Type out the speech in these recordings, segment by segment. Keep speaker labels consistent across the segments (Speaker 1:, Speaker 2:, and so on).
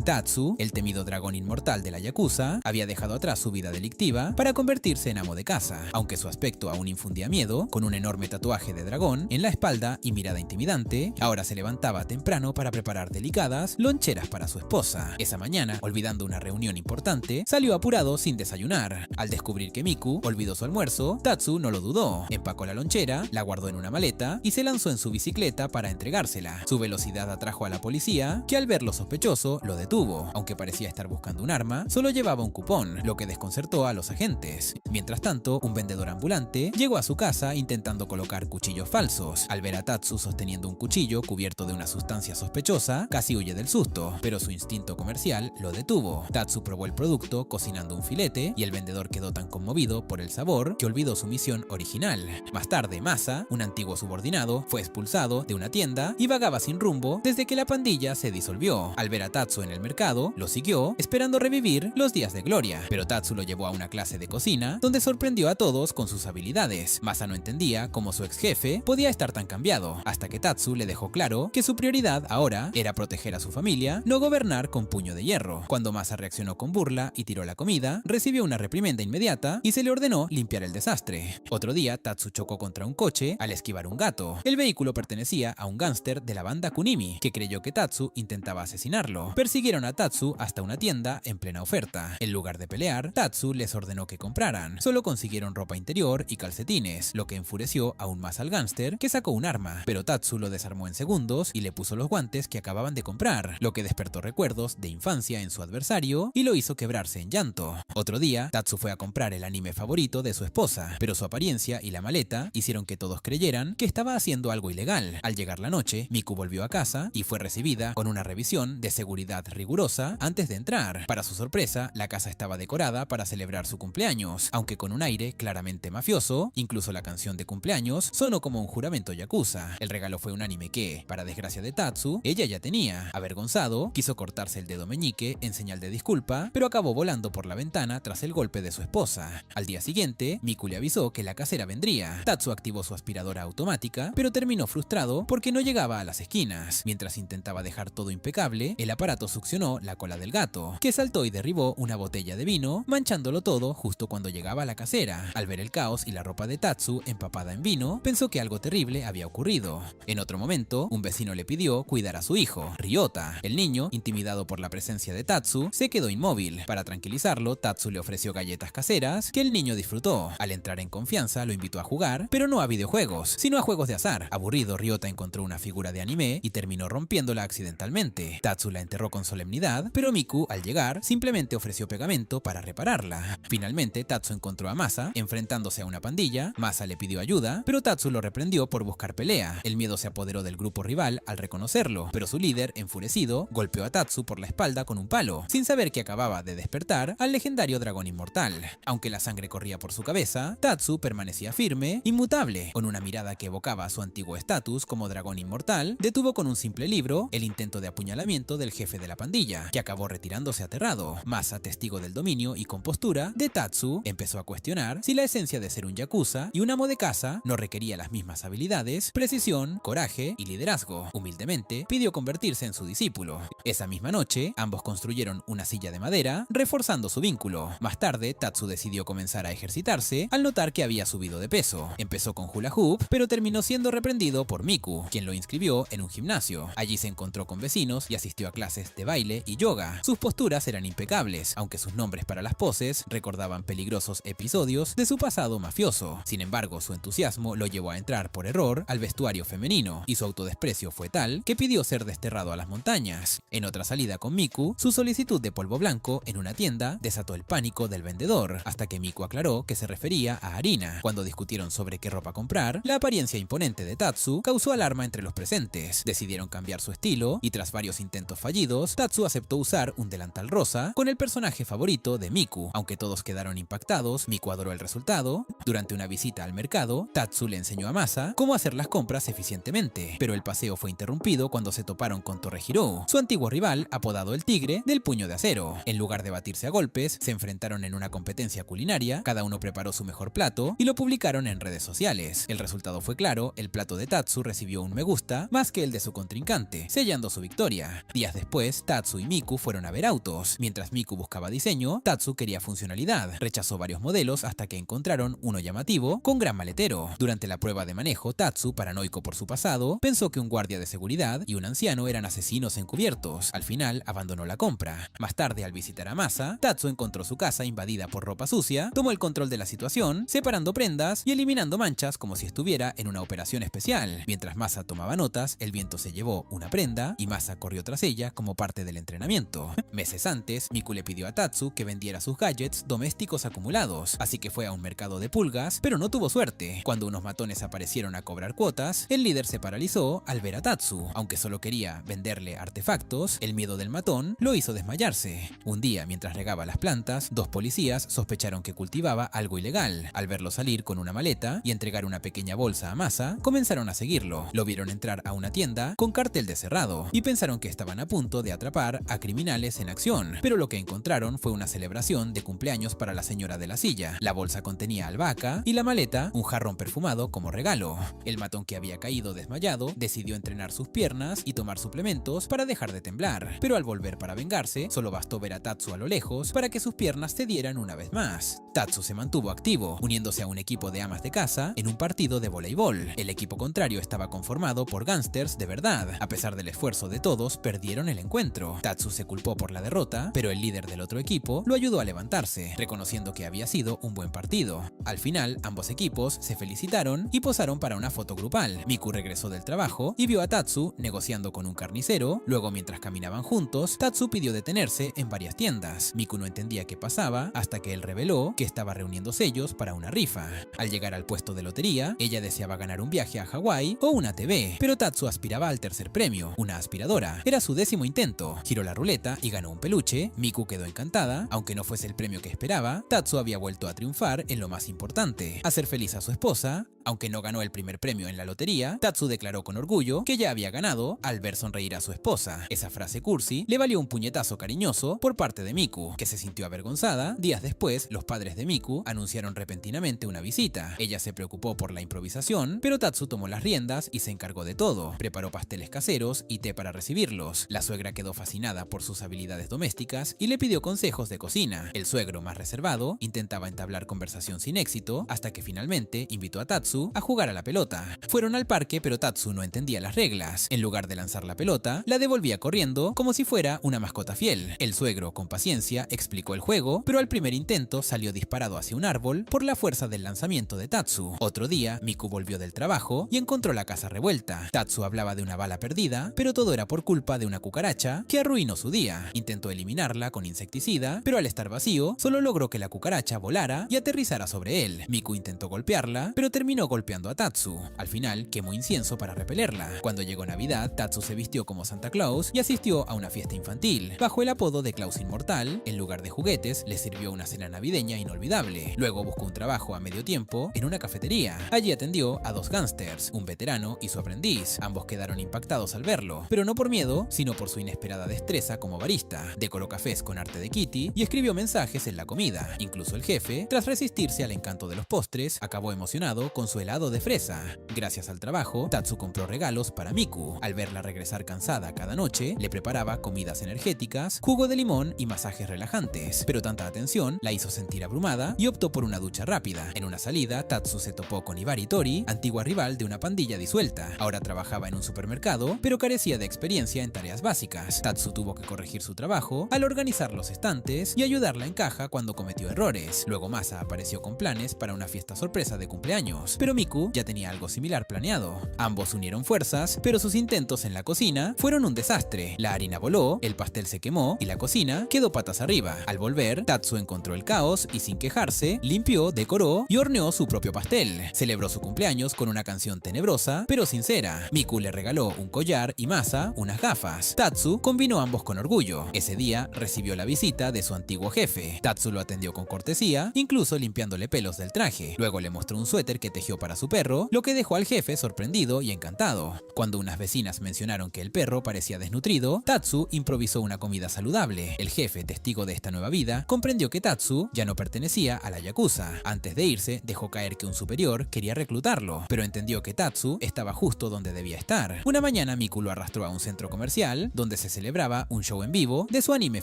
Speaker 1: Tatsu, el temido dragón inmortal de la Yakuza, había dejado atrás su vida delictiva para convertirse en amo de casa, aunque su aspecto aún infundía miedo, con un enorme tatuaje de dragón en la espalda y mirada intimidante, ahora se levantaba temprano para preparar delicadas loncheras para su esposa. Esa mañana, olvidando una reunión importante, salió apurado sin desayunar. Al descubrir que Miku olvidó su almuerzo, Tatsu no lo dudó, empacó la lonchera, la guardó en una maleta y se lanzó en su bicicleta para entregársela. Su velocidad atrajo a la policía, que al verlo sospechoso lo detuvo. Aunque parecía estar buscando un arma, solo llevaba un cupón, lo que desconcertó a los agentes. Mientras tanto, un vendedor ambulante llegó a su casa intentando colocar cuchillos falsos. Al ver a Tatsu sosteniendo un cuchillo cubierto de una sustancia sospechosa, casi huye del susto, pero su instinto comercial lo detuvo. Tatsu probó el producto cocinando un filete y el vendedor quedó tan conmovido por el sabor que olvidó su misión original. Más tarde, Masa, un antiguo subordinado, fue expulsado de una tienda y vagaba sin rumbo desde que la pandilla se disolvió. Al ver a Tatsu en el mercado, lo siguió, esperando revivir los días de gloria, pero Tatsu lo llevó a una clase de cocina donde sorprendió a todos con sus habilidades. Masa no entendía cómo su ex jefe podía estar tan cambiado, hasta que Tatsu le dejó claro que su prioridad ahora era proteger a su familia, no gobernar con puño de hierro. Cuando Masa reaccionó con burla y tiró la comida, recibió una reprimenda inmediata y se le ordenó limpiar el desastre. Otro día, Tatsu chocó contra un coche al esquivar un gato. El vehículo pertenecía a un gángster de la banda Kunimi, que creyó que Tatsu intentaba asesinarlo. Persiguieron a Tatsu hasta una tienda en plena oferta. En lugar de pelear, Tatsu les ordenó que compraran. Solo consiguieron ropa interior y calcetines, lo que enfureció aún más al gángster, que sacó un arma, pero Tatsu lo desarmó en segundos y le puso los guantes que acababan de comprar, lo que despertó recuerdos de infancia en su adversario y lo hizo quebrarse en llanto. Otro día, Tatsu fue a comprar el anime favorito de su esposa, pero su apariencia y la maleta hicieron que todos creyeran que estaba haciendo algo ilegal. Al llegar la noche, Miku volvió a casa y fue recibida con una revisión de seguridad rigurosa antes de entrar. Para su sorpresa, la casa estaba decorada para celebrar su cumpleaños, aunque con un aire claramente mafioso. Incluso la canción de cumpleaños sonó como un juramento yakuza. El regalo fue un anime que, para desgracia de Tatsu, ella ya tenía. Avergonzado, quiso cortarse el dedo meñique en señal de disculpa, pero acabó volando por la ventana tras el golpe de su esposa. Al día siguiente, Miku le avisó que la casera vendría. Tatsu activó su aspiradora automática, pero terminó frustrado porque no llegaba a las esquinas. Mientras intentaba dejar todo impecable, el aparato succionó la cola del gato, que saltó y derribó una botella de vino, manchándolo todo justo cuando llegaba a la casera. Al ver el caos y la ropa de Tatsu empapada en vino, pensó que algo terrible había ocurrido. En otro momento, un vecino le pidió cuidar a su hijo, Ryota. El niño, intimidado por la presencia de Tatsu, se quedó inmóvil. Para tranquilizarlo, Tatsu le ofreció galletas caseras que el niño disfrutó. Al entrar en confianza, lo invitó a jugar, pero no a videojuegos, sino a juegos de azar. Aburrido, Ryota encontró una figura de anime y terminó rompiéndola accidentalmente. Tatsu la enterró con solemnidad, pero Miku, al llegar, simplemente ofreció pegamento para repararla. Finalmente, Tatsu encontró a Masa enfrentándose a una pandilla. Masa le pidió ayuda, pero Tatsu lo reprendió por buscar pelea. El miedo se apoderó del grupo rival al reconocerlo, pero su líder, enfurecido, golpeó a Tatsu por la espalda con un palo, sin saber que acababa de despertar al legendario dragón inmortal. Aunque la sangre corría por su cabeza, Tatsu permanecía firme, inmutable. Con una mirada que evocaba su antiguo estatus como dragón inmortal, detuvo con un simple libro el intento de apuñalamiento del jefe de la pandilla, que acabó retirándose aterrado. Masa, testigo del dominio y compostura de Tatsu, empezó a cuestionar si la esencia de ser un yakuza y un amo de casa no requería las mismas habilidades, precisión, coraje y liderazgo. Humildemente, pidió convertirse en su discípulo. Esa misma noche, ambos construyeron una silla de madera, reforzando su vínculo. Más tarde, Tatsu decidió comenzar a ejercitarse al notar que había subido de peso. Empezó con hula hoop, pero terminó siendo reprendido por Miku, quien lo inscribió en un gimnasio. Allí se encontró con vecinos y asistió a clases de baile y yoga. Sus posturas eran impecables, aunque sus nombres para las poses recordaban peligrosos episodios de su pasado mafioso. Sin embargo, su entusiasmo lo llevó a entrar por error al vestuario femenino, y su autodesprecio fue tal que pidió ser desterrado a las montañas. En otra salida con Miku, su solicitud de polvo blanco en una tienda desató el pánico del vendedor, hasta que Miku aclaró que se refería a harina. Cuando discutieron sobre qué ropa comprar, la apariencia imponente de Tatsu causó alarma entre los presentes. Decidieron cambiar su estilo, y tras varios intentos fallidos, Tatsu aceptó usar un delantal rosa con el personaje favorito de Miku. Aunque todos quedaron impactados, Miku adoró el resultado. Durante una visita al mercado, Tatsu le enseñó a Masa cómo hacer las compras eficientemente, pero el paseo fue interrumpido cuando se toparon con Torehiro, su antiguo rival apodado el Tigre del Puño de Acero. En lugar de batirse a golpes, se enfrentaron en una competencia culinaria. Cada uno preparó su mejor plato y lo publicaron en redes sociales. El resultado fue claro: el plato de Tatsu recibió un me gusta más que el de su contrincante, sellando su victoria. Días después, Tatsu Tatsu y Miku fueron a ver autos. Mientras Miku buscaba diseño, Tatsu quería funcionalidad. Rechazó varios modelos hasta que encontraron uno llamativo con gran maletero. Durante la prueba de manejo, Tatsu, paranoico por su pasado, pensó que un guardia de seguridad y un anciano eran asesinos encubiertos. Al final, abandonó la compra. Más tarde, al visitar a Masa, Tatsu encontró su casa invadida por ropa sucia, tomó el control de la situación, separando prendas y eliminando manchas como si estuviera en una operación especial. Mientras Masa tomaba notas, el viento se llevó una prenda y Masa corrió tras ella como parte del entrenamiento. Meses antes, Miku le pidió a Tatsu que vendiera sus gadgets domésticos acumulados, así que fue a un mercado de pulgas, pero no tuvo suerte. Cuando unos matones aparecieron a cobrar cuotas, el líder se paralizó al ver a Tatsu. Aunque solo quería venderle artefactos, el miedo del matón lo hizo desmayarse. Un día, mientras regaba las plantas, dos policías sospecharon que cultivaba algo ilegal. Al verlo salir con una maleta y entregar una pequeña bolsa a Masa, comenzaron a seguirlo. Lo vieron entrar a una tienda con cartel de cerrado y pensaron que estaban a punto de atrapar a criminales en acción, pero lo que encontraron fue una celebración de cumpleaños para la señora de la silla. La bolsa contenía albahaca y la maleta un jarrón perfumado como regalo. El matón, que había caído desmayado, decidió entrenar sus piernas y tomar suplementos para dejar de temblar, pero al volver para vengarse, solo bastó ver a Tatsu a lo lejos para que sus piernas cedieran una vez más. Tatsu se mantuvo activo, uniéndose a un equipo de amas de casa en un partido de voleibol. El equipo contrario estaba conformado por gángsters de verdad. A pesar del esfuerzo de todos, perdieron el encuentro. Tatsu se culpó por la derrota, pero el líder del otro equipo lo ayudó a levantarse, reconociendo que había sido un buen partido. Al final, ambos equipos se felicitaron y posaron para una foto grupal. Miku regresó del trabajo y vio a Tatsu negociando con un carnicero. Luego, mientras caminaban juntos, Tatsu pidió detenerse en varias tiendas. Miku no entendía qué pasaba hasta que él reveló que estaba reuniendo sellos para una rifa. Al llegar al puesto de lotería, ella deseaba ganar un viaje a Hawái o una TV, pero Tatsu aspiraba al tercer premio, una aspiradora. Era su 10º intento. Giró la ruleta y ganó un peluche. Miku quedó encantada. Aunque no fuese el premio que esperaba, Tatsu había vuelto a triunfar en lo más importante, hacer feliz a su esposa. Aunque no ganó el primer premio en la lotería, Tatsu declaró con orgullo que ya había ganado al ver sonreír a su esposa. Esa frase cursi le valió un puñetazo cariñoso por parte de Miku, que se sintió avergonzada. Días después, los padres de Miku anunciaron repentinamente una visita. Ella se preocupó por la improvisación, pero Tatsu tomó las riendas y se encargó de todo. Preparó pasteles caseros y té para recibirlos. La suegra quedó fascinada por sus habilidades domésticas y le pidió consejos de cocina. El suegro, más reservado, intentaba entablar conversación sin éxito, hasta que finalmente invitó a Tatsu a jugar a la pelota. Fueron al parque, pero Tatsu no entendía las reglas. En lugar de lanzar la pelota, la devolvía corriendo como si fuera una mascota fiel. El suegro, con paciencia, explicó el juego, pero al primer intento salió disparado hacia un árbol por la fuerza del lanzamiento de Tatsu. Otro día, Miku volvió del trabajo y encontró la casa revuelta. Tatsu hablaba de una bala perdida, pero todo era por culpa de una cucaracha que arruinó su día. Intentó eliminarla con insecticida, pero al estar vacío, solo logró que la cucaracha volara y aterrizara sobre él. Miku intentó golpearla, pero terminó golpeando a Tatsu. Al final, quemó incienso para repelerla. Cuando llegó Navidad, Tatsu se vistió como Santa Claus y asistió a una fiesta infantil. Bajo el apodo de Claus Inmortal, en lugar de juguetes, le sirvió una cena navideña inolvidable. Luego buscó un trabajo a medio tiempo en una cafetería. Allí atendió a dos gángsters, un veterano y su aprendiz. Ambos quedaron impactados al verlo, pero no por miedo, sino por su inesperada destreza como barista. Decoró cafés con arte de Kitty y escribió mensajes en la comida. Incluso el jefe, tras resistirse al encanto de los postres, acabó emocionado con su helado de fresa. Gracias al trabajo, Tatsu compró regalos para Miku. Al verla regresar cansada cada noche, le preparaba comidas energéticas, jugo de limón y masajes relajantes. Pero tanta atención la hizo sentir abrumada y optó por una ducha rápida. En una salida, Tatsu se topó con Ibari Tori, antigua rival de una pandilla disuelta. Ahora trabajaba en un supermercado, pero carecía de experiencia en tareas básicas. Tatsu tuvo que corregir su trabajo al organizar los estantes y ayudarla en caja cuando cometió errores. Luego Masa apareció con planes para una fiesta sorpresa de cumpleaños, pero Miku ya tenía algo similar planeado. Ambos unieron fuerzas, pero sus intentos en la cocina fueron un desastre. La harina voló, el pastel se quemó y la cocina quedó patas arriba. Al volver, Tatsu encontró el caos y, sin quejarse, limpió, decoró y horneó su propio pastel. Celebró su cumpleaños con una canción tenebrosa pero sincera. Miku le regaló un collar y Masa unas gafas. Tatsu combinó ambos con orgullo. Ese día recibió la visita de su antiguo jefe. Tatsu lo atendió con cortesía, incluso limpiándole pelos del traje. Luego le mostró un suéter que tejió para su perro, lo que dejó al jefe sorprendido y encantado. Cuando unas vecinas mencionaron que el perro parecía desnutrido, Tatsu improvisó una comida saludable. El jefe, testigo de esta nueva vida, comprendió que Tatsu ya no pertenecía a la Yakuza. Antes de irse, dejó caer que un superior quería reclutarlo, pero entendió que Tatsu estaba justo donde debía estar. Una mañana, Miku lo arrastró a un centro comercial, donde se celebraba un show en vivo de su anime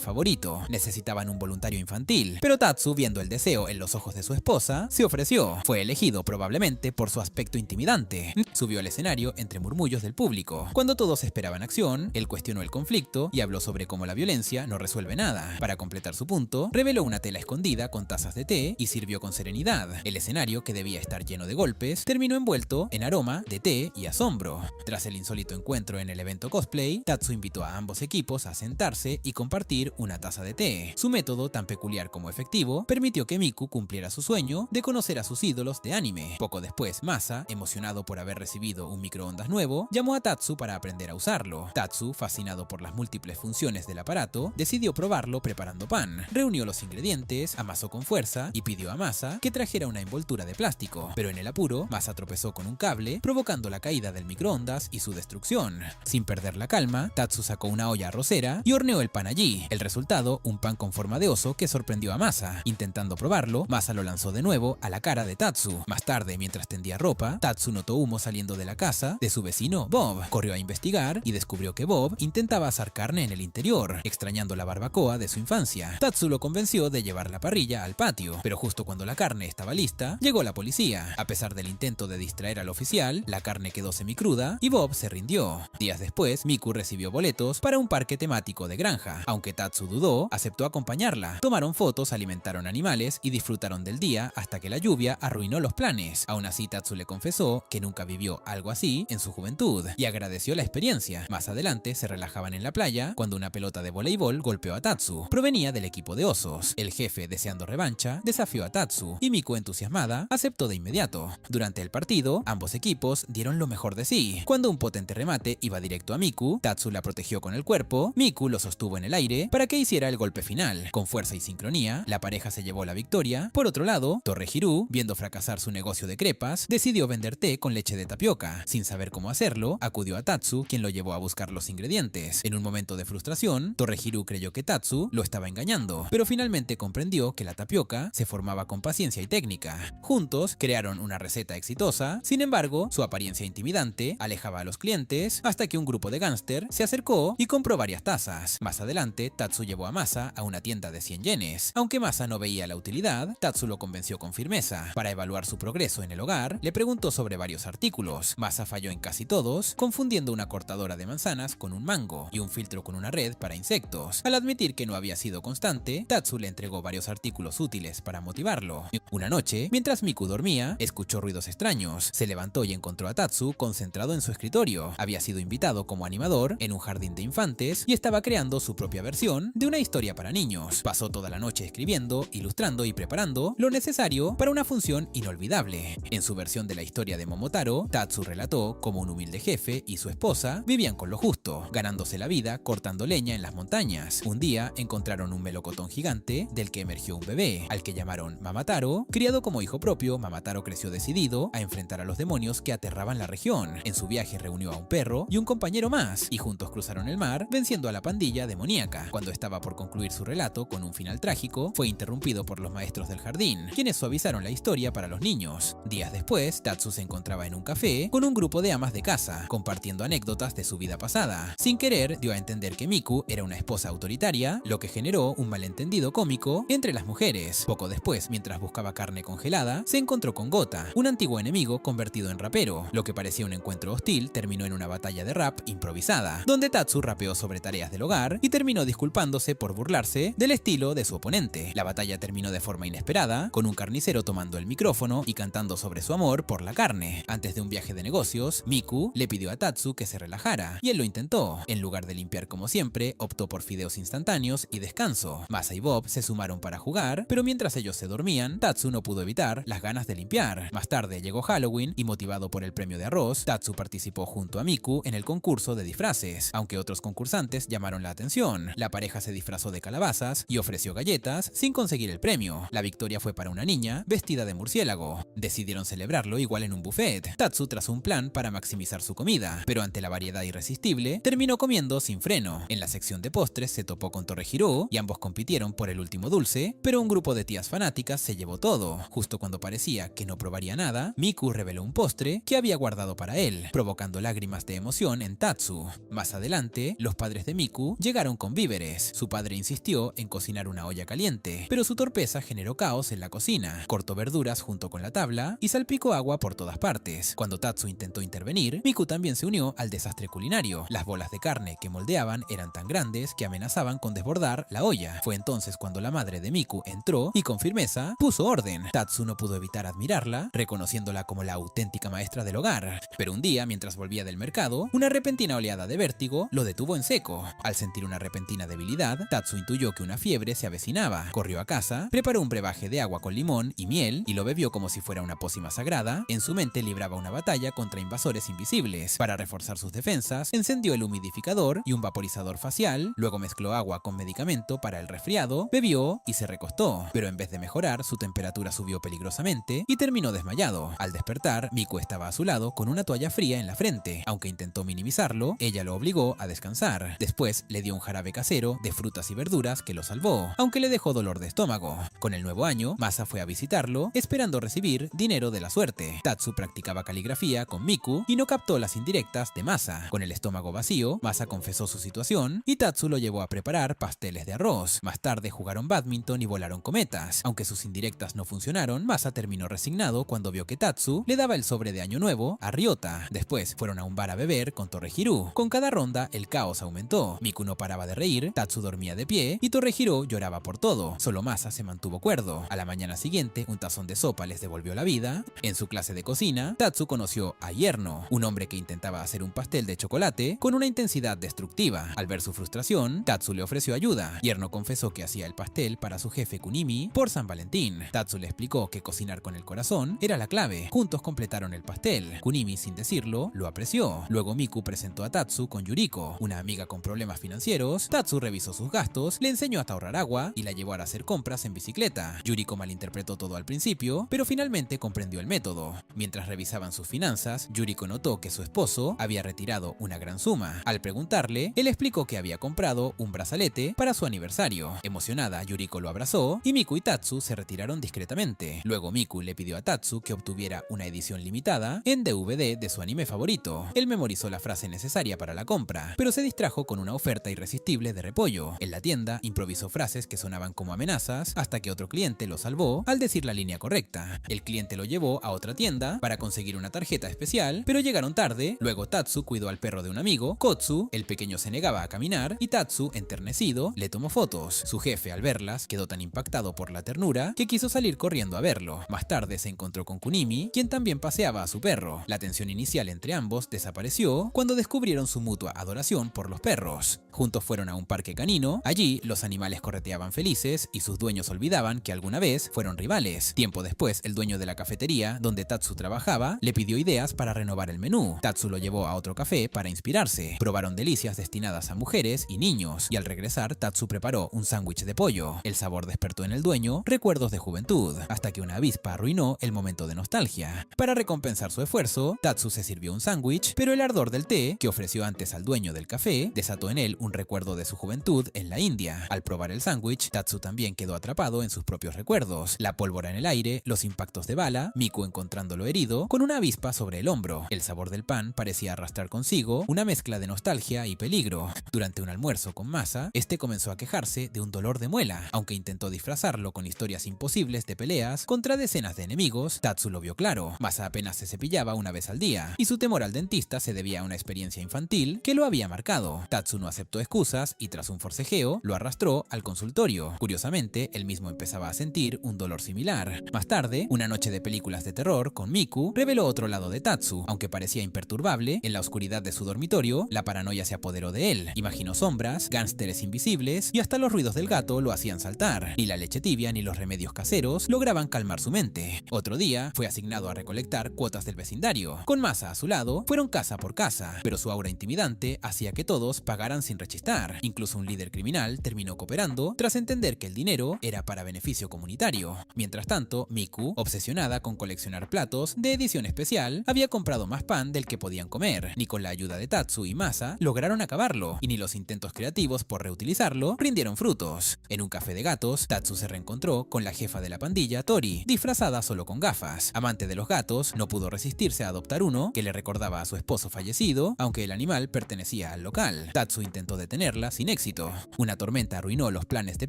Speaker 1: favorito. Necesitaban un voluntario infantil, pero Tatsu, viendo el deseo en los ojos de su esposa, se ofreció. Fue elegido probablemente por su aspecto intimidante. Subió al escenario entre murmullos del público. Cuando todos esperaban acción, él cuestionó el conflicto y habló sobre cómo la violencia no resuelve nada. Para completar su punto, reveló una tela escondida con tazas de té y sirvió con serenidad. El escenario, que debía estar lleno de golpes, terminó envuelto en aroma de té y asombro. Tras el insólito encuentro en el evento cosplay, Tatsu invitó a ambos equipos a sentarse y compartir una taza de té. Su método, tan peculiar como efectivo, permitió que Miku cumpliera su sueño de conocer a sus ídolos de anime. Poco después, Masa, emocionado por haber recibido un microondas nuevo, llamó a Tatsu para aprender a usarlo. Tatsu, fascinado por las múltiples funciones del aparato, decidió probarlo preparando pan. Reunió los ingredientes, amasó con fuerza y pidió a Masa que trajera una envoltura de plástico. Pero en el apuro, Masa tropezó con un cable, provocando la caída del microondas y su destrucción. Sin perder la calma, Tatsu sacó una olla arrocera y horneó el pan allí. El resultado, un pan con forma de oso que sorprendió a Masa. Intentando probarlo, Masa lo lanzó de nuevo a la cara de Tatsu. Más tarde, mientras tendía ropa, Tatsu notó humo saliendo de la casa de su vecino Bob. Corrió a investigar y descubrió que Bob intentaba asar carne en el interior, extrañando la barbacoa de su infancia. Tatsu lo convenció de llevar la parrilla al patio, pero justo cuando la carne estaba lista, llegó la policía. A pesar del intento de distraer al oficial, la carne quedó semicruda y Bob se rindió. Días después, Miku recibió boletos para un parque temático de granja. Aunque Tatsu dudó, aceptó acompañarla. Tomaron fotos, alimentaron animales y disfrutaron del día hasta que la lluvia arruinó los planes. Aún así, Tatsu le confesó que nunca vivió algo así en su juventud y agradeció la experiencia. Más adelante, se relajaban en la playa cuando una pelota de voleibol golpeó a Tatsu. Provenía del equipo de osos. El jefe, deseando revancha, desafió a Tatsu y Miku, entusiasmada, aceptó de inmediato. Durante el partido, ambos equipos dieron lo mejor de sí. Cuando un potente remate iba directo a Miku, Tatsu la protegió con el cuerpo, Miku lo sostuvo en el aire para que hiciera el golpe final. Con fuerza y sincronía, la pareja se llevó la victoria. Por otro lado, Torrejirú, viendo fracasar su negocio de crepas, decidió vender té con leche de tapioca. Sin saber cómo hacerlo, acudió a Tatsu, quien lo llevó a buscar los ingredientes. En un momento de frustración, Torrejirú creyó que Tatsu lo estaba engañando, pero finalmente comprendió que la tapioca se formaba con paciencia y técnica. Juntos crearon una receta exitosa. Sin embargo, su apariencia intimidante alejaba a los clientes hasta que un grupo de gángster se acercó y compró varias tazas. Más adelante, Tatsu llevó a Masa a una tienda de 100 yenes. Aunque Masa no veía la utilidad, Tatsu lo convenció con firmeza. Para evaluar su progreso en el hogar, le preguntó sobre varios artículos. Masa falló en casi todos, confundiendo una cortadora de manzanas con un mango y un filtro con una red para insectos. Al admitir que no había sido constante, Tatsu le entregó varios artículos útiles para motivarlo. Una noche, mientras Miku dormía, escuchó ruidos extraños. Se levantó y encontró a Tatsu concentrado en su escritorio. Había sido invitado como animador en un jardín de infantes y estaba creando su propia versión de una historia para niños. Pasó toda la noche escribiendo, ilustrando y preparando lo necesario para una función inolvidable. En su versión de la historia de Momotaro, Tatsu relató cómo un humilde jefe y su esposa vivían con lo justo, ganándose la vida cortando leña en las montañas. Un día encontraron un melocotón gigante del que emergió un bebé, al que llamaron Mamataro. Criado como hijo propio, Mamataro creció decidido a enfrentar a los demonios que aterraban la región. En su viaje reunió a un perro y un compañero más, y juntos cruzaron el mar, venciendo a la pandilla demoníaca. Cuando estaba por concluir su relato con un final trágico, fue interrumpido por los maestros del jardín, quienes suavizaron la historia para los niños. Días después, Tatsu se encontraba en un café con un grupo de amas de casa, compartiendo anécdotas de su vida pasada. Sin querer, dio a entender que Miku era una esposa autoritaria, lo que generó un malentendido cómico entre las mujeres. Poco después, mientras buscaba carne congelada, se encontró con Gota, un antiguo enemigo convertido en rapero. Lo que parecía un encuentro hostil terminó en una batalla de rap improvisada, donde Tatsu rapeó sobre tareas del hogar y terminó disculpándose por burlarse del estilo de su oponente. La batalla terminó de forma inesperada, con un carnicero tomando el micrófono y cantando sobre su amor por la carne. Antes de un viaje de negocios, Miku le pidió a Tatsu que se relajara, y él lo intentó. En lugar de limpiar como siempre, optó por fideos instantáneos y descanso. Masa y Bob se sumaron para jugar, pero mientras ellos se dormían, Tatsu no pudo evitar las ganas de limpiar. Más tarde llegó Halloween y, motivado por el premio de arroz, Tatsu participó junto a Miku en el concurso de disfraces. Aunque otros concursantes llamaron la atención, la pareja se disfrazó de calabazas y ofreció galletas sin conseguir el premio. La victoria fue para una niña vestida de murciélago. Decidieron celebrarlo igual en un buffet. Tatsu trazó un plan para maximizar su comida, pero ante la variedad irresistible, terminó comiendo sin freno. En la sección de postres se topó con Torrejirú y ambos compitieron por el último dulce, pero un grupo de tías fanáticas se llevó todo. Justo cuando parecía que no probaría nada, Miku reveló un postre que había guardado para él, provocando lágrimas de emoción en Tatsu. Más adelante, Los padres de Miku llegaron con víveres. Su padre insistió en cocinar una olla caliente, pero su torpeza generó caos en la cocina. Cortó verduras junto con la tabla y salpicó agua por todas partes. Cuando Tatsu intentó intervenir, Miku también se unió al desastre culinario. Las bolas de carne que moldeaban eran tan grandes que amenazaban con desbordar la olla. Fue entonces cuando la madre de Miku entró y con firmeza puso orden. Tatsu no pudo evitar admirarla, reconociéndola como la auténtica maestra del hogar. Pero un día, mientras volvía del mercado, una repentina oleada de vértigo lo detuvo en seco. Al sentir una repentina debilidad, Tatsu intuyó que una fiebre se avecinaba. Corrió a casa, preparó un brebaje de agua con limón y miel y lo bebió como si fuera una pócima sagrada. En su mente libraba una batalla contra invasores invisibles. Para reforzar sus defensas, encendió el humidificador y un vaporizador facial, luego mezcló agua con medicamento para el resfriado, bebió y se recostó. Pero en vez de mejorar, su temperatura subió peligrosamente y terminó desmayado. Al despertar, Miku estaba a su lado con una toalla fría en la frente. Aunque intentó minimizarlo, ella lo obligó a descansar. Después le dio un jarabe casero de frutas y verduras que lo salvó, aunque le dejó dolor de estómago. Con el nuevo año, Masa fue a visitarlo, esperando recibir dinero de la suerte. Tatsu practicaba caligrafía con Miku y no captó las indirectas de Masa. Con el estómago vacío, Masa confesó su situación y Tatsu lo llevó a preparar pasteles de arroz. Más tarde jugaron badminton y volaron cometas. Aunque sus indirectas no funcionaron, Masa terminó resignado cuando vio que Tatsu le daba el sobre de año nuevo a Ryota. Después fueron a un bar a beber con Torrehiro. Con cada ronda, el caos aumentó. Miku no paraba de reír, Tatsu dormía de pie y Torrehiro lloraba por todo. Solo Masa se mantuvo cuerdo. A la mañana siguiente, un tazón de sopa les devolvió la vida. En su clase de cocina, Tatsu conoció a Yerno, un hombre que intentaba hacer un pastel de chocolate con una intensidad destructiva. Al ver su frustración, Tatsu le ofreció ayuda. Yerno confesó que hacía el pastel para su jefe Kunimi por San Valentín. Tatsu le explicó que cocinar con el corazón era la clave. Juntos completaron el pastel. Kunimi, sin decirlo, lo apreció. Luego Miku presentó a Tatsu con Yuriko, una amiga con problemas financieros. Tatsu revisó sus gastos, le enseñó a ahorrar agua y la llevó a hacer compras en bicicleta. Yuriko malinterpretó todo al principio, pero finalmente comprendió el método. Mientras revisaban sus finanzas, Yuriko notó que su esposo había retirado una gran suma. Al preguntarle, él explicó que había comprado un brazalete para su aniversario. Emocionada, Yuriko lo abrazó y Miku y Tatsu se retiraron discretamente. Luego Miku le pidió a Tatsu que obtuviera una edición limitada en DVD de su anime favorito. Él memorizó la frase necesaria para la compra, pero se distrajo con una oferta irresistible de repollo. En la tienda, improvisó frases que sonaban como amenazas hasta que otro cliente lo salvó al decir la línea correcta. El cliente lo llevó a otra tienda para conseguir una tarjeta especial, pero llegaron tarde. Luego Tatsu cuidó al perro de un amigo, Kotsu. El pequeño se negaba a caminar y Tatsu, enternecido, le tomó fotos. Su jefe, al verlas, quedó tan impactado por la ternura que quiso salir corriendo a verlo. Más tarde se encontró con Kunimi, quien también paseaba a su perro. La tensión inicial entre ambos desapareció cuando descubrieron su mutua adoración por los perros. Juntos fueron a un parque canino. Allí los animales correteaban felices y sus dueños olvidaban que alguna vez fueron rivales. Tiempo después, el dueño de la cafetería donde Tatsu trabajaba le pidió ideas para renovar el menú. Tatsu lo llevó a otro café para inspirarse. Probaron delicias destinadas a mujeres y niños, y al regresar Tatsu preparó un sándwich de pollo. El sabor despertó en el dueño recuerdos de juventud, hasta que una avispa arruinó el momento de nostalgia. Para recompensar su esfuerzo, Tatsu se sirvió un sándwich, pero el ardor del té que ofreció antes al dueño del café desató en él un recuerdo de su juventud en la India. Al probar el sándwich, Tatsu también quedó atrapado en sus propios recuerdos. La pólvora en el aire, los impactos de bala, Miku encontrándolo herido con una avispa sobre el hombro. El sabor del pan parecía arrastrar consigo una mezcla de nostalgia y peligro. Durante un almuerzo con Masa, este comenzó a quejarse de un dolor de muela. Aunque intentó disfrazarlo con historias imposibles de peleas contra decenas de enemigos, Tatsu lo vio claro. Masa apenas se cepillaba una vez al día, y su temor al dentista se debía a una experiencia infantil que lo había marcado. Tatsu no aceptó excusas y tras un forcejeo, lo arrastró al consultorio. Curiosamente, él mismo empezaba a sentir un dolor similar. Más tarde, una noche de películas de terror con Miku reveló otro lado de Tatsu. Aunque parecía imperturbable, en la oscuridad de su dormitorio, la paranoia se apoderó de él. Imaginó sombras, gánsteres invisibles y hasta los ruidos del gato lo hacían saltar. Ni la leche tibia ni los remedios caseros lograban calmar su mente. Otro día, fue asignado a recolectar cuotas del vecindario. Con Masa a su lado, fueron casa por casa, pero su aura intimidante hacía que todos pagaran sin rechistar. Incluso un líder criminal terminó cooperando tras entender que el dinero era para beneficio comunitario. Mientras tanto, Miku, obsesionada con coleccionar platos de edición especial, había comprado más pan del que podían comer. Ni con la ayuda de Tatsu y Masa lograron acabarlo, y ni los intentos creativos por reutilizarlo rindieron frutos. En un café de gatos, Tatsu se reencontró con la jefa de la pandilla, Tori, disfrazada solo con gafas. Amante de los gatos, no pudo resistirse a adoptar uno que le recordaba a su esposo fallecido, aunque el animal pertenecía al local. local. Tatsu intentó detenerla sin éxito. Una tormenta arruinó los planes de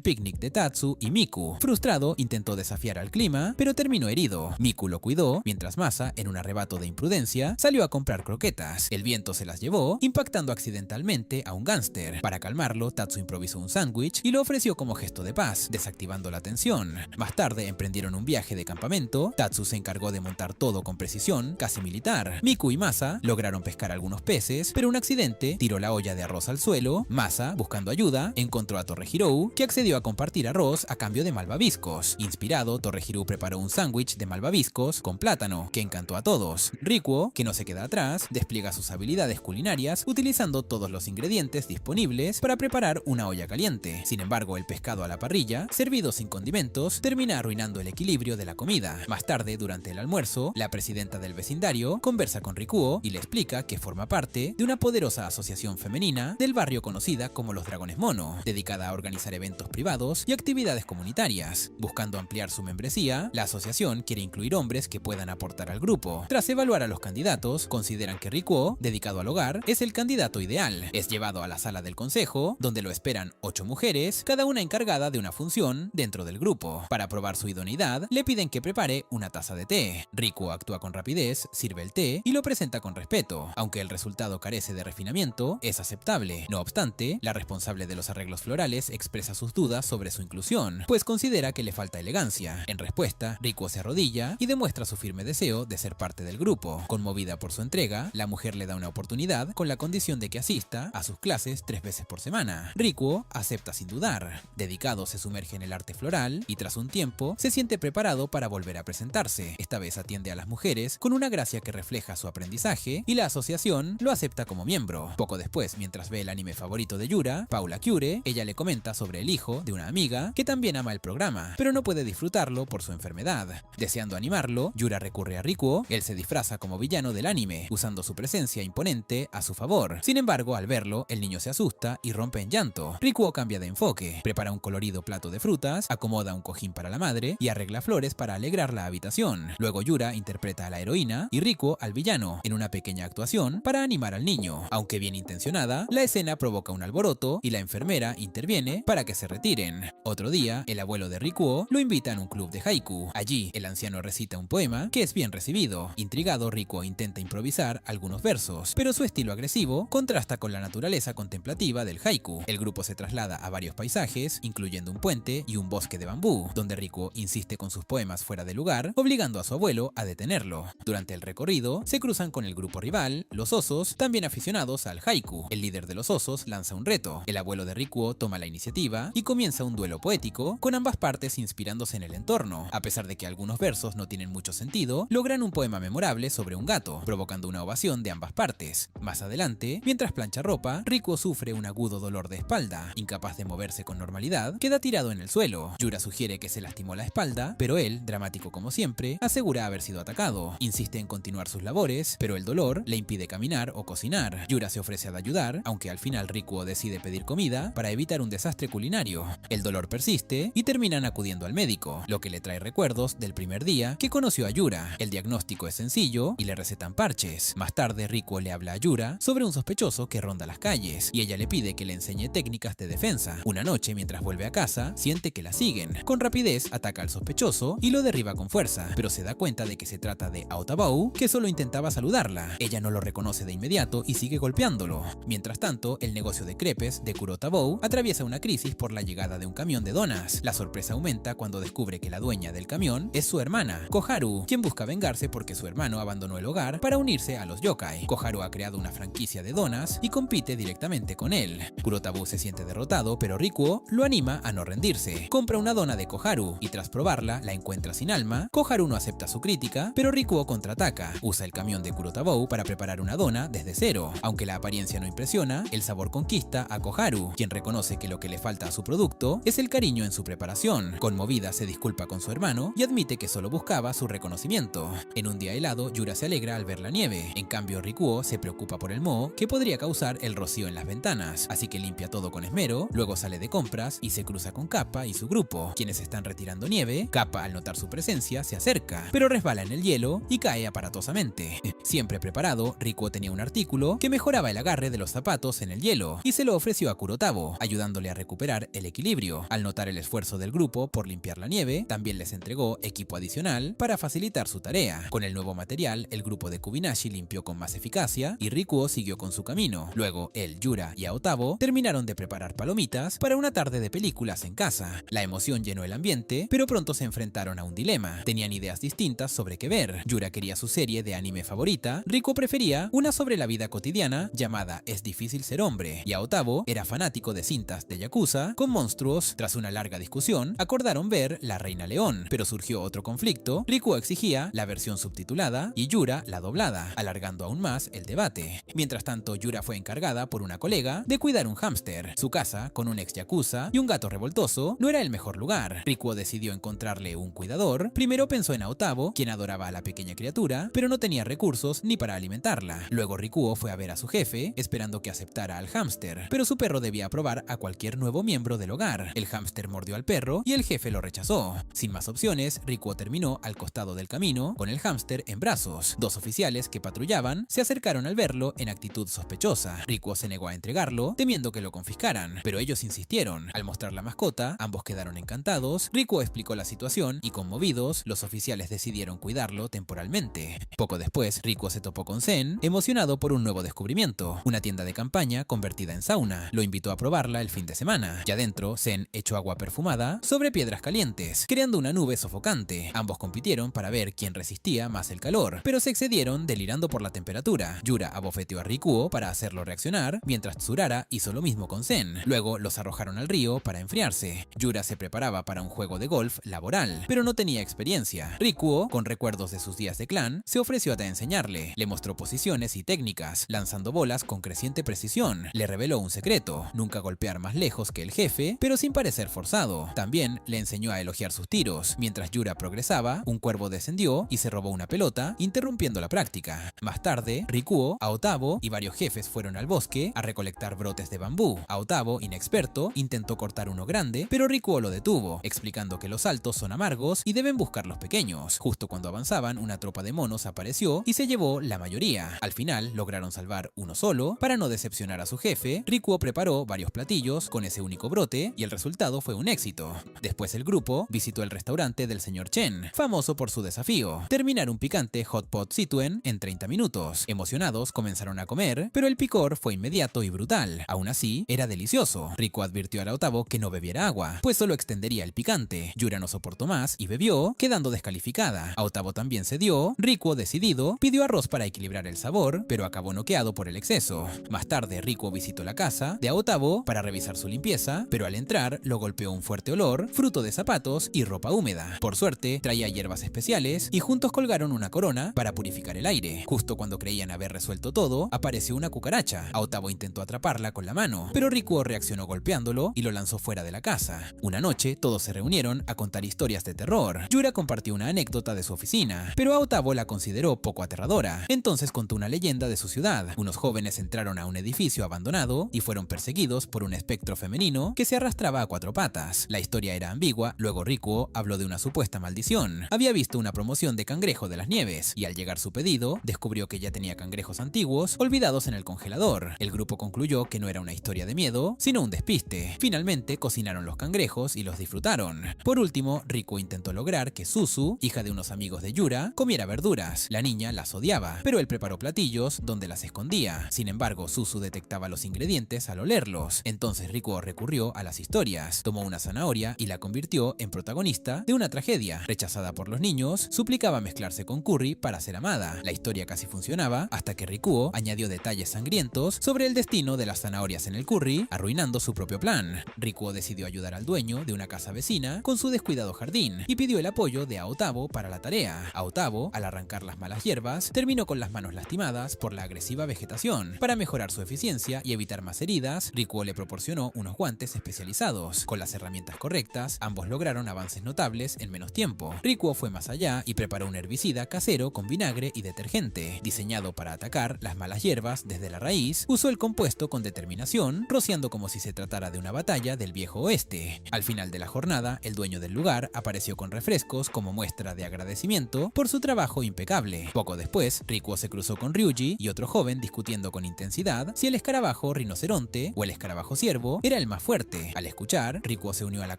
Speaker 1: picnic de Tatsu y Miku. Frustrado, intentó desafiar al clima, pero terminó herido. Miku lo cuidó, mientras Masa, en un arrebato de imprudencia, salió a comprar croquetas. El viento se las llevó, impactando accidentalmente a un gángster. Para calmarlo, Tatsu improvisó un sándwich y lo ofreció como gesto de paz, desactivando la tensión. Más tarde emprendieron un viaje de campamento. Tatsu se encargó de montar todo con precisión, casi militar. Miku y Masa lograron pescar algunos peces, pero un accidente tiró la olla de arroz al suelo. Masa, buscando ayuda, encontró a Torrehiro, que accedió a compartir arroz a cambio de malvaviscos. Inspirado, Torrehiro preparó un sándwich de malvaviscos con plátano, que encantó a todos. Rikuo, que no se queda atrás, despliega sus habilidades culinarias utilizando todos los ingredientes disponibles para preparar una olla caliente. Sin embargo, el pescado a la parrilla, servido sin condimentos, termina arruinando el equilibrio de la comida. Más tarde, durante el almuerzo, la presidenta del vecindario conversa con Rikuo y le explica que forma parte de una poderosa asociación femenina del barrio conocida como los Dragones Mono, dedicada a organizar eventos privados y actividades comunitarias. Buscando ampliar su membresía, la asociación quiere incluir hombres que puedan aportar al grupo. Tras evaluar a los candidatos, consideran que Rikuo, dedicado al hogar, es el candidato ideal. Es llevado a la sala del consejo, donde lo esperan 8 mujeres, cada una encargada de una función dentro del grupo. Para probar su idoneidad, le piden que prepare una taza de té. Rikuo actúa con rapidez, sirve el té y lo presenta con respeto. Aunque el resultado carece de refinamiento, es aceptable. No obstante, la responsable de los arreglos florales expresa sus dudas sobre su inclusión, pues considera que le falta elegancia. En respuesta, Rikuo se arrodilla y demuestra su firme deseo de ser parte del grupo. Conmovida por su entrega, la mujer le da una oportunidad con la condición de que asista a sus clases 3 veces por semana. Rikuo acepta sin dudar. Dedicado, se sumerge en el arte floral y tras un tiempo se siente preparado para volver a presentarse. Esta vez atiende a las mujeres con una gracia que refleja su aprendizaje y la asociación lo acepta como miembro. Poco después, mientras ve el anime favorito de Yura, Paula Kyure, ella le comenta sobre el hijo de una amiga que también ama el programa, pero no puede disfrutarlo por su enfermedad. Deseando animarlo, Yura recurre a Rikuo. Él se disfraza como villano del anime, usando su presencia imponente a su favor. Sin embargo, al verlo, el niño se asusta y rompe en llanto. Rikuo cambia de enfoque, prepara un colorido plato de frutas, acomoda un cojín para la madre y arregla flores para alegrar la habitación. Luego Yura interpreta a la heroína y Rikuo al villano, en una pequeña actuación para animar al niño. Aunque bien intencionada, la escena provoca un alboroto y la enfermera interviene para que se retiren. Otro día, el abuelo de Rikuo lo invita a un club de haiku. Allí, el anciano recita un poema que es bien recibido. Intrigado, Rikuo intenta improvisar algunos versos, pero su estilo agresivo contrasta con la naturaleza contemplativa del haiku. El grupo se traslada a varios paisajes, incluyendo un puente y un bosque de bambú, donde Rikuo insiste con sus poemas fuera de lugar, obligando a su abuelo a detenerlo. Durante el recorrido, se cruzan con el grupo rival, los osos, también aficionados al haiku. El líder de los osos lanza un reto. El abuelo de Rikuo toma la iniciativa y comienza un duelo poético, con ambas partes inspirándose en el entorno. A pesar de que algunos versos no tienen mucho sentido, logran un poema memorable sobre un gato, provocando una ovación de ambas partes. Más adelante, mientras plancha ropa, Rikuo sufre un agudo dolor de espalda. Incapaz de moverse con normalidad, queda tirado en el suelo. Yura sugiere que se lastimó la espalda, pero él, dramático como siempre, asegura haber sido atacado. Insiste en continuar sus labores, pero el dolor le impide caminar o cocinar. Yura se ofrece a ayudar, aunque al final Rikuo decide pedir comida para evitar un desastre culinario. El dolor persiste y terminan acudiendo al médico, lo que le trae recuerdos del primer día que conoció a Yura. El diagnóstico es sencillo y le recetan parches. Más tarde, Rikuo le habla a Yura sobre un sospechoso que ronda las calles y ella le pide que le enseñe técnicas de defensa. Una noche, mientras vuelve a casa, siente que la siguen. Con rapidez, ataca al sospechoso y lo derriba con fuerza, pero se da cuenta de que se trata de Aotabou, que solo intentaba saludarla. Ella no lo reconoce de inmediato y sigue golpeándolo. Mientras tanto, el negocio de crepes de Kurotabou atraviesa una crisis por la llegada de un camión de donas. La sorpresa aumenta cuando descubre que la dueña del camión es su hermana, Koharu, quien busca vengarse porque su hermano abandonó el hogar para unirse a los yokai. Koharu ha creado una franquicia de donas y compite directamente con él. Kurotabou se siente derrotado, pero Rikuo lo anima a no rendirse. Compra una dona de Koharu y tras probarla la encuentra sin alma. Koharu no acepta su crítica, pero Rikuo contraataca. Usa el camión de Kurotabou para preparar una dona desde cero. Aunque la apariencia no impresiona, el sabor conquista a Koharu, quien reconoce que lo que le falta a su producto es el cariño en su preparación. Conmovida, se disculpa con su hermano y admite que solo buscaba su reconocimiento. En un día helado, Yura se alegra al ver la nieve. En cambio, Rikuo se preocupa por el moho que podría causar el rocío en las ventanas, así que limpia todo con esmero. Luego sale de compras y se cruza con Kappa y su grupo, quienes están retirando nieve. Kappa, al notar su presencia, se acerca, pero resbala en el hielo y cae aparatosamente. Siempre preparado, Rikuo tenía un artículo que mejoraba el agarre de de los zapatos en el hielo y se lo ofreció a Kurotavo, ayudándole a recuperar el equilibrio. Al notar el esfuerzo del grupo por limpiar la nieve, también les entregó equipo adicional para facilitar su tarea. Con el nuevo material, el grupo de Kubinashi limpió con más eficacia y Rikuo siguió con su camino. Luego, él, Yura y Aotavo terminaron de preparar palomitas para una tarde de películas en casa. La emoción llenó el ambiente, pero pronto se enfrentaron a un dilema. Tenían ideas distintas sobre qué ver. Yura quería su serie de anime favorita, Rikuo prefería una sobre la vida cotidiana llamada Es difícil ser hombre, y Aotavo era fanático de cintas de yakuza con monstruos. Tras una larga discusión, acordaron ver La Reina León, pero surgió otro conflicto. Rikuo exigía la versión subtitulada y Yura la doblada, alargando aún más el debate. Mientras tanto, Yura fue encargada por una colega de cuidar un hámster. Su casa, con un ex yakuza y un gato revoltoso, no era el mejor lugar. Rikuo decidió encontrarle un cuidador. Primero pensó en Aotavo, quien adoraba a la pequeña criatura, pero no tenía recursos ni para alimentarla. Luego Rikuo fue a ver a su jefe, esperando que aceptara al hámster, pero su perro debía aprobar a cualquier nuevo miembro del hogar. El hámster mordió al perro y el jefe lo rechazó. Sin más opciones, Rikuo terminó al costado del camino con el hámster en brazos. Dos oficiales que patrullaban se acercaron al verlo en actitud sospechosa. Rikuo se negó a entregarlo, temiendo que lo confiscaran, pero ellos insistieron. Al mostrar la mascota, ambos quedaron encantados. Rikuo explicó la situación y, conmovidos, los oficiales decidieron cuidarlo temporalmente. Poco después, Rikuo se topó con Zen, emocionado por un nuevo descubrimiento, una tienda de campaña convertida en sauna. Lo invitó a probarla el fin de semana. Ya dentro, Zen echó agua perfumada sobre piedras calientes, creando una nube sofocante. Ambos compitieron para ver quién resistía más el calor, pero se excedieron delirando por la temperatura. Yura abofeteó a Rikuo para hacerlo reaccionar, mientras Tsurara hizo lo mismo con Zen. Luego los arrojaron al río para enfriarse. Yura se preparaba para un juego de golf laboral, pero no tenía experiencia. Rikuo, con recuerdos de sus días de clan, se ofreció a enseñarle. Le mostró posiciones y técnicas, lanzando bolas con creciente precisión. Le reveló un secreto: nunca golpear más lejos que el jefe, pero sin parecer forzado. También le enseñó a elogiar sus tiros. Mientras Yura progresaba, un cuervo descendió y se robó una pelota, interrumpiendo la práctica. Más tarde, Rikuo, Aotavo y varios jefes fueron al bosque a recolectar brotes de bambú. Aotavo, inexperto, intentó cortar uno grande, pero Rikuo lo detuvo, explicando que los altos son amargos y deben buscar los pequeños. Justo cuando avanzaban, una tropa de monos apareció y se llevó la mayoría. Al final, lograron salvar uno solo. Para no decepcionar a su jefe, Rikuo preparó varios platillos con ese único brote y el resultado fue un éxito. Después el grupo visitó el restaurante del señor Chen, famoso por su desafío: terminar un picante hot pot situen en 30 minutos. Emocionados comenzaron a comer, pero el picor fue inmediato y brutal. Aún así, era delicioso. Rikuo advirtió a Aotavo que no bebiera agua, pues solo extendería el picante. Yura no soportó más y bebió, quedando descalificada. Aotavo también cedió. Rikuo, decidido, pidió arroz para equilibrar el sabor, pero acabó noqueado por el exceso. Más tarde, Rikuo visitó la casa de Aotavo para revisar su limpieza, pero al entrar lo golpeó un fuerte olor, fruto de zapatos y ropa húmeda. Por suerte, traía hierbas especiales y juntos colgaron una corona para purificar el aire. Justo cuando creían haber resuelto todo, apareció una cucaracha. Aotavo intentó atraparla con la mano, pero Rikuo reaccionó golpeándolo y lo lanzó fuera de la casa. Una noche, todos se reunieron a contar historias de terror. Yura compartió una anécdota de su oficina, pero Aotavo la consideró poco aterradora. Entonces contó una leyenda de su ciudad. Unos jóvenes entraron a un edificio abandonado y fueron perseguidos por un espectro femenino que se arrastraba a cuatro patas. La historia era ambigua. Luego Rikuo habló de una supuesta maldición. Había visto una promoción de cangrejo de las nieves y al llegar su pedido, descubrió que ya tenía cangrejos antiguos olvidados en el congelador. El grupo concluyó que no era una historia de miedo, sino un despiste. Finalmente cocinaron los cangrejos y los disfrutaron. Por último, Rikuo intentó lograr que Suzu, hija de unos amigos de Yura, comiera verduras. La niña las odiaba, pero él preparó platillos donde las escondía. Sin embargo, Suzu detectaba los ingredientes al olerlos. Entonces Rikuo recurrió a las historias. Tomó una zanahoria y la convirtió en protagonista de una tragedia. Rechazada por los niños, suplicaba mezclarse con Curry para ser amada. La historia casi funcionaba hasta que Rikuo añadió detalles sangrientos sobre el destino de las zanahorias en el curry, arruinando su propio plan. Rikuo decidió ayudar al dueño de una casa vecina con su descuidado jardín y pidió el apoyo de Aotavo para la tarea. Aotavo, al arrancar las malas hierbas, terminó con las manos lastimadas por la agresiva vegetación. Para mejorar su eficiencia y evitar más heridas, Rikuo le proporcionó unos guantes especializados. Con las herramientas correctas, ambos lograron avances notables en menos tiempo. Rikuo fue más allá y preparó un herbicida casero con vinagre y detergente. Diseñado para atacar las malas hierbas desde la raíz, usó el compuesto con determinación, rociando como si se tratara de una batalla del viejo oeste. Al final de la jornada, el dueño del lugar apareció con refrescos como muestra de agradecimiento por su trabajo impecable. Poco después, Rikuo se cruzó con Ryuji y otro joven discutiendo con intensidad intensidad si el escarabajo rinoceronte o el escarabajo ciervo era el más fuerte. Al escuchar, Rikuo se unió a la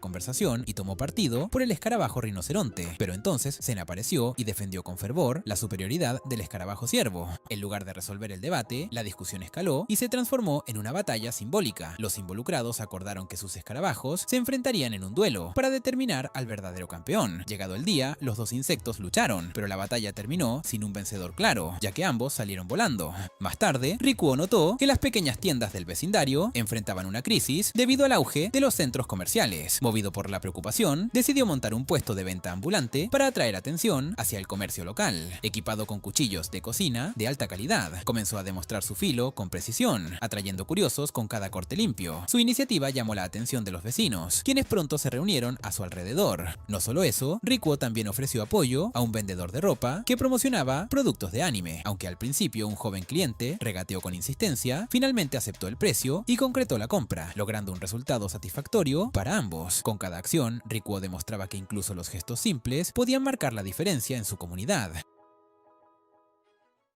Speaker 1: conversación y tomó partido por el escarabajo rinoceronte, pero entonces Zen apareció y defendió con fervor la superioridad del escarabajo ciervo. En lugar de resolver el debate, la discusión escaló y se transformó en una batalla simbólica. Los involucrados acordaron que sus escarabajos se enfrentarían en un duelo para determinar al verdadero campeón. Llegado el día, los dos insectos lucharon, pero la batalla terminó sin un vencedor claro, ya que ambos salieron volando. Más tarde, Rikuo notó que las pequeñas tiendas del vecindario enfrentaban una crisis debido al auge de los centros comerciales. Movido por la preocupación, decidió montar un puesto de venta ambulante para atraer atención hacia el comercio local. Equipado con cuchillos de cocina de alta calidad, comenzó a demostrar su filo con precisión, atrayendo curiosos con cada corte limpio. Su iniciativa llamó la atención de los vecinos, quienes pronto se reunieron a su alrededor. No solo eso, Rikuo también ofreció apoyo a un vendedor de ropa que promocionaba productos de anime. Aunque al principio un joven cliente regateó con insistencia, finalmente aceptó el precio y concretó la compra, logrando un resultado satisfactorio para ambos. Con cada acción, Rikuo demostraba que incluso los gestos simples podían marcar la diferencia en su comunidad.